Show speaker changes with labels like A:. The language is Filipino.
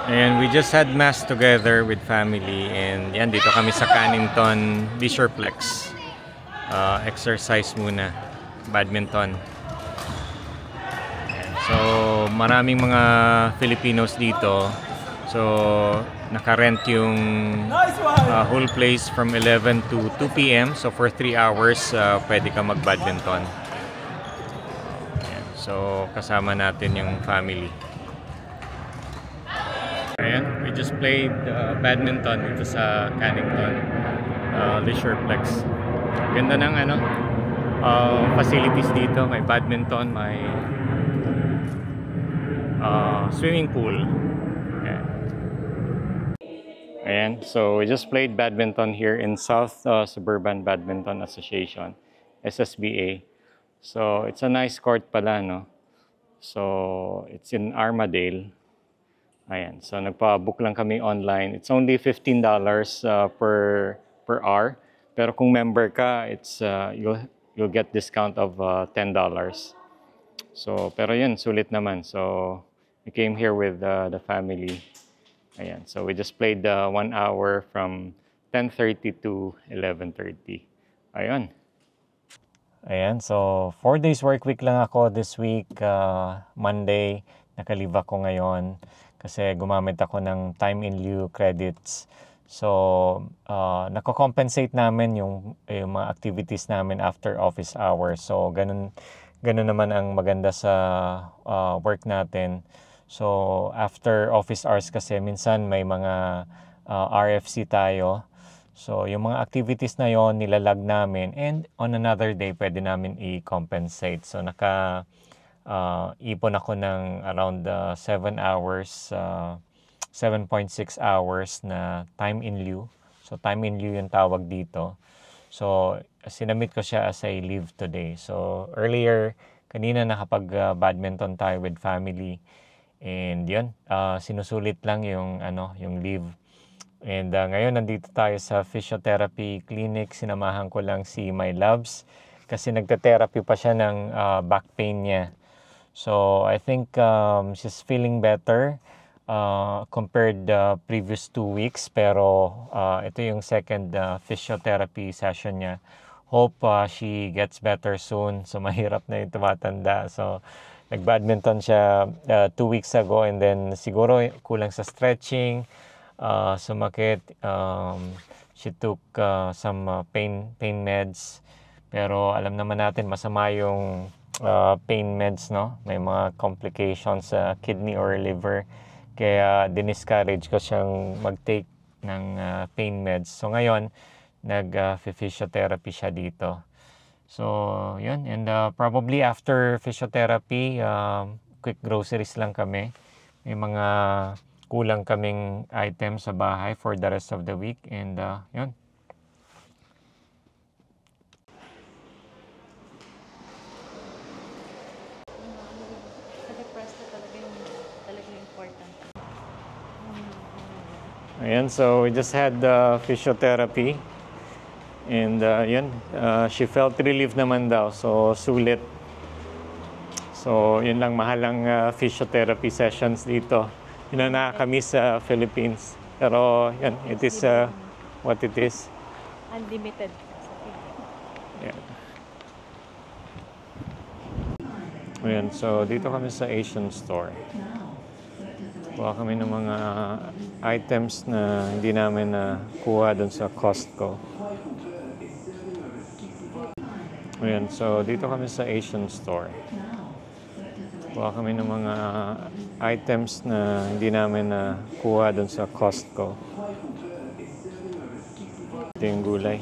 A: And we just had mass together with family, and yan, dito kami sa Cannington LeisurePlex. Exercise muna, badminton. Ayan. So maraming mga Filipinos dito, so nakarent yung whole place from 11 to 2 p.m. So for 3 hours pwede ka mag-badminton. Ayan. So kasama natin yung family. Ayan, we just played badminton dito sa Cannington LeisurePlex. Ganda ng facilities dito. May badminton, may swimming pool. Ayan, so we just played badminton here in South Suburban Badminton Association, SSBA. So it's a nice court pala, no? So it's in Armadale. Ayan, so nagpa-book lang kami online. It's only $15 per hour. Pero kung member ka, it's you'll get discount of $10. So pero yun, sulit naman. So we came here with the family. Ayan, so we just played 1 hour from 10:30 to 11:30. Ayun. Ayan, so 4 days work week lang ako this week. Monday, naka-leave ako ngayon kasi gumamit ako ng time in lieu credits. So, nako-compensate namin yung mga activities namin after office hours. So, ganun naman ang maganda sa work natin. So, after office hours kasi minsan may mga RFC tayo. So, yung mga activities na yon nilalag namin, and on another day pwede namin i-compensate. So, ipon ako ng around 7 hours, 7.6 hours na time in lieu. So time in lieu yung tawag dito. So sinamit ko siya as a leave today. So earlier, kanina nakapag-badminton tayo with family. And yun, sinusulit lang yung leave. And ngayon nandito tayo sa physiotherapy clinic. Sinamahan ko lang si My Loves kasi nagte-therapy pa siya ng back pain niya. So I think she's feeling better compared previous 2 weeks. Pero ito yung second physiotherapy session niya. Hope she gets better soon. So mahirap na yung tumatanda. So nag-badminton siya 2 weeks ago, and then siguro kulang sa stretching, sumakit. She took some pain meds. Pero alam naman natin masama yung pain meds, no? May mga complications sa kidney or liver. Kaya diniscourage ko siyang mag-take ng pain meds. So ngayon, nag-physiotherapy siya dito. So, yun. And probably after physiotherapy, quick groceries lang kami. May mga kulang kaming items sa bahay for the rest of the week. And yun. Ayan, so we just had physiotherapy, and yun, she felt relief naman daw, so sulit. So yun lang, mahalang physiotherapy sessions dito. Yun ang nakakamiss sa Philippines. Pero yun, it is what it is.
B: Unlimited.
A: Yeah. Ayan, so dito kami sa Asian store. Kuha kami ng mga items na hindi namin kuha doon sa Costco. Ayan, so dito kami sa Asian store. Kuha kami ng mga items na hindi namin kuha doon sa Costco. Ito yung gulay.